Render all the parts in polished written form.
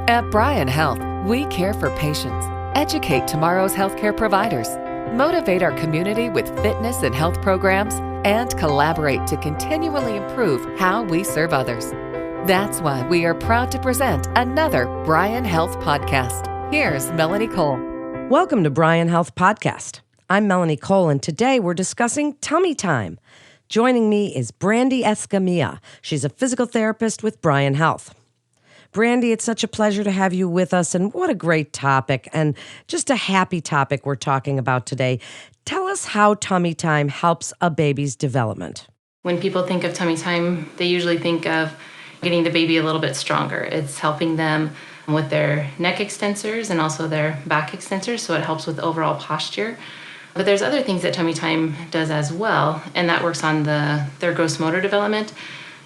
At Bryan Health, we care for patients, educate tomorrow's healthcare providers, motivate our community with fitness and health programs, and collaborate to continually improve how we serve others. That's why we are proud to present another Bryan Health podcast. Here's Melanie Cole. Welcome to Bryan Health Podcast. I'm Melanie Cole, and today we're discussing tummy time. Joining me is Brandy Escamilla. She's a physical therapist with Bryan Health. Brandy, it's such a pleasure to have you with us, and what a great topic, and just a happy topic we're talking about today. Tell us how tummy time helps a baby's development. When people think of tummy time, they usually think of getting the baby a little bit stronger. It's helping them with their neck extensors and also their back extensors, so it helps with overall posture. But there's other things that tummy time does as well, and that works on their gross motor development,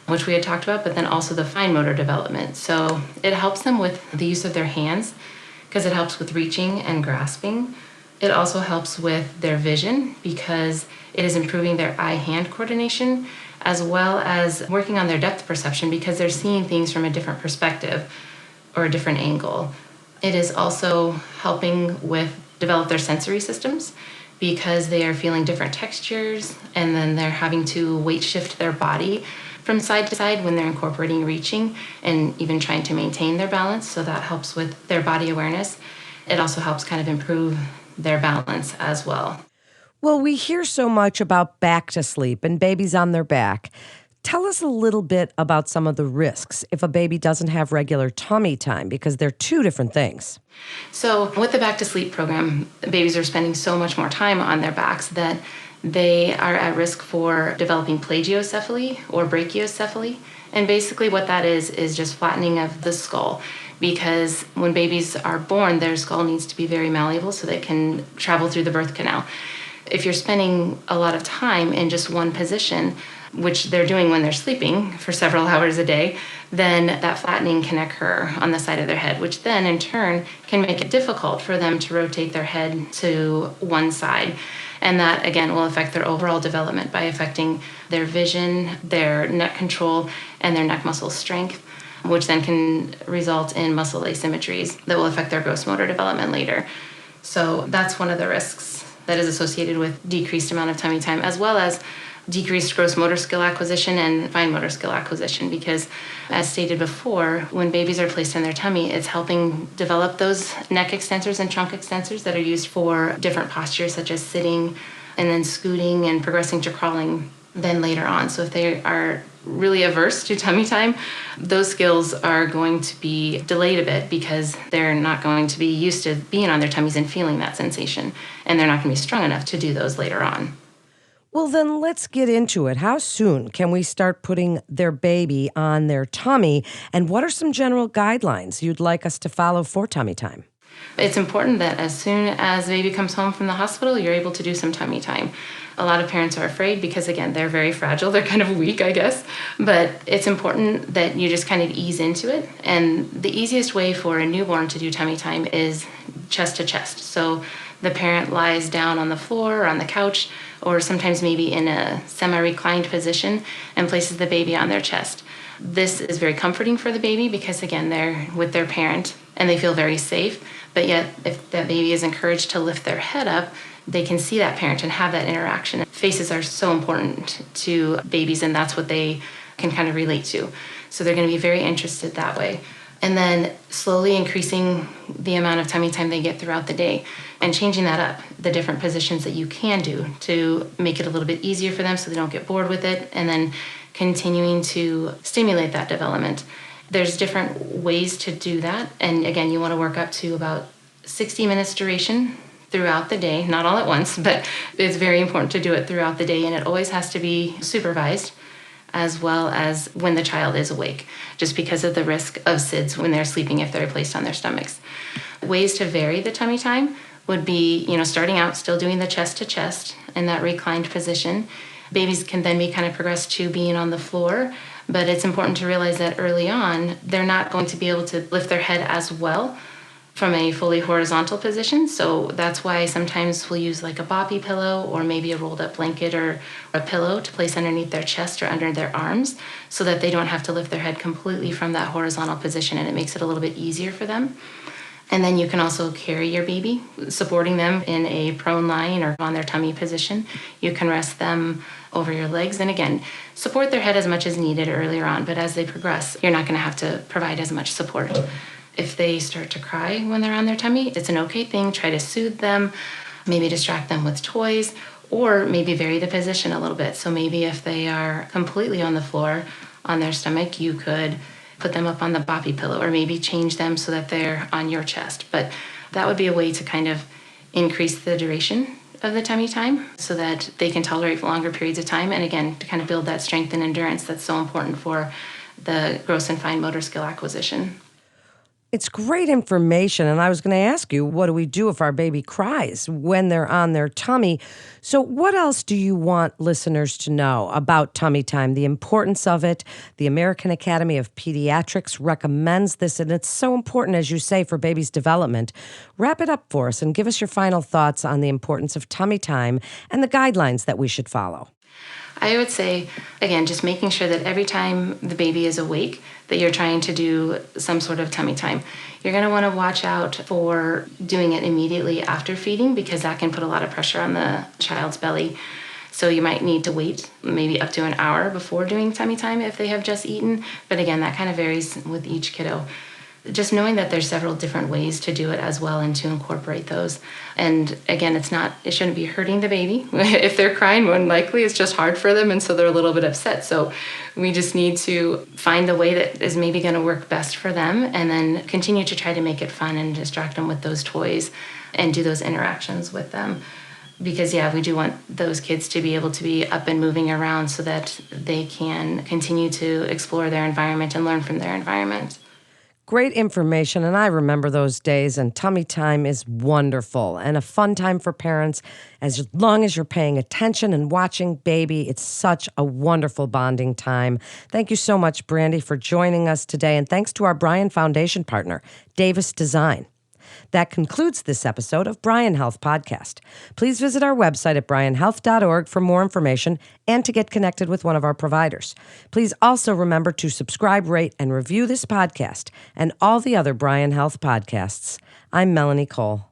which we had talked about, but then also the fine motor development. So it helps them with the use of their hands because it helps with reaching and grasping. It also helps with their vision because it is improving their eye-hand coordination as well as working on their depth perception because they're seeing things from a different perspective or a different angle. It is also helping with develop their sensory systems because they are feeling different textures and then they're having to weight shift their body from side to side when they're incorporating reaching and even trying to maintain their balance. So that helps with their body awareness. It also helps kind of improve their balance as well. Well, we hear so much about back to sleep and babies on their back. Tell us a little bit about some of the risks if a baby doesn't have regular tummy time, because they're two different things. So with the back to sleep program, babies are spending so much more time on their backs that they are at risk for developing plagiocephaly or brachiocephaly. And basically what that is just flattening of the skull, because when babies are born, their skull needs to be very malleable so they can travel through the birth canal. If you're spending a lot of time in just one position, which they're doing when they're sleeping for several hours a day, then that flattening can occur on the side of their head, which then in turn can make it difficult for them to rotate their head to one side. And that, again, will affect their overall development by affecting their vision, their neck control, and their neck muscle strength, which then can result in muscle asymmetries that will affect their gross motor development later. So that's one of the risks that is associated with decreased amount of tummy time, as well as decreased gross motor skill acquisition and fine motor skill acquisition, because as stated before, when babies are placed in their tummy, it's helping develop those neck extensors and trunk extensors that are used for different postures such as sitting and then scooting and progressing to crawling then later on. So if they are really averse to tummy time, those skills are going to be delayed a bit because they're not going to be used to being on their tummies and feeling that sensation, and they're not going to be strong enough to do those later on. Well, then let's get into it. How soon can we start putting their baby on their tummy? And what are some general guidelines you'd like us to follow for tummy time? It's important that as soon as the baby comes home from the hospital, you're able to do some tummy time. A lot of parents are afraid because, again, they're very fragile. They're kind of weak, I guess. But it's important that you just kind of ease into it. And the easiest way for a newborn to do tummy time is chest to chest. So the parent lies down on the floor or on the couch, or sometimes maybe in a semi-reclined position, and places the baby on their chest. This is very comforting for the baby because, again, they're with their parent and they feel very safe. But yet, if that baby is encouraged to lift their head up, they can see that parent and have that interaction. Faces are so important to babies, and that's what they can kind of relate to. So they're going to be very interested that way. And then slowly increasing the amount of tummy time they get throughout the day and changing that up, the different positions that you can do to make it a little bit easier for them so they don't get bored with it, and then continuing to stimulate that development. There's different ways to do that. And again, you want to work up to about 60 minutes duration throughout the day, not all at once, but it's very important to do it throughout the day, and it always has to be supervised as well as when the child is awake, just because of the risk of SIDS when they're sleeping if they're placed on their stomachs. Ways to vary the tummy time would be, starting out still doing the chest to chest in that reclined position. Babies can then be kind of progressed to being on the floor, but it's important to realize that early on, they're not going to be able to lift their head as well from a fully horizontal position. So that's why sometimes we'll use like a boppy pillow or maybe a rolled up blanket or a pillow to place underneath their chest or under their arms so that they don't have to lift their head completely from that horizontal position, and it makes it a little bit easier for them. And then you can also carry your baby, supporting them in a prone lying or on their tummy position. You can rest them over your legs. And again, support their head as much as needed earlier on, but as they progress, you're not going to have to provide as much support. If they start to cry when they're on their tummy, it's an okay thing. Try to soothe them, maybe distract them with toys, or maybe vary the position a little bit. So maybe if they are completely on the floor on their stomach, you could put them up on the boppy pillow or maybe change them so that they're on your chest. But that would be a way to kind of increase the duration of the tummy time so that they can tolerate for longer periods of time. And again, to kind of build that strength and endurance that's so important for the gross and fine motor skill acquisition. It's great information, and I was going to ask you, what do we do if our baby cries when they're on their tummy? So what else do you want listeners to know about tummy time, the importance of it? The American Academy of Pediatrics recommends this, and it's so important, as you say, for baby's development. Wrap it up for us and give us your final thoughts on the importance of tummy time and the guidelines that we should follow. I would say, again, just making sure that every time the baby is awake, that you're trying to do some sort of tummy time. You're going to want to watch out for doing it immediately after feeding because that can put a lot of pressure on the child's belly. So you might need to wait maybe up to an hour before doing tummy time if they have just eaten. But again, that kind of varies with each kiddo. Just knowing that there's several different ways to do it as well and to incorporate those. And again, it shouldn't be hurting the baby. If they're crying, more than likely it's just hard for them and so they're a little bit upset. So we just need to find the way that is maybe going to work best for them and then continue to try to make it fun and distract them with those toys and do those interactions with them. Because we do want those kids to be able to be up and moving around so that they can continue to explore their environment and learn from their environment. Great information, and I remember those days, and tummy time is wonderful and a fun time for parents. As long as you're paying attention and watching baby, it's such a wonderful bonding time. Thank you so much, Brandy, for joining us today, and thanks to our Bryan Foundation partner, Davis Design. That concludes this episode of Bryan Health Podcast. Please visit our website at bryanhealth.org for more information and to get connected with one of our providers. Please also remember to subscribe, rate, and review this podcast and all the other Bryan Health podcasts. I'm Melanie Cole.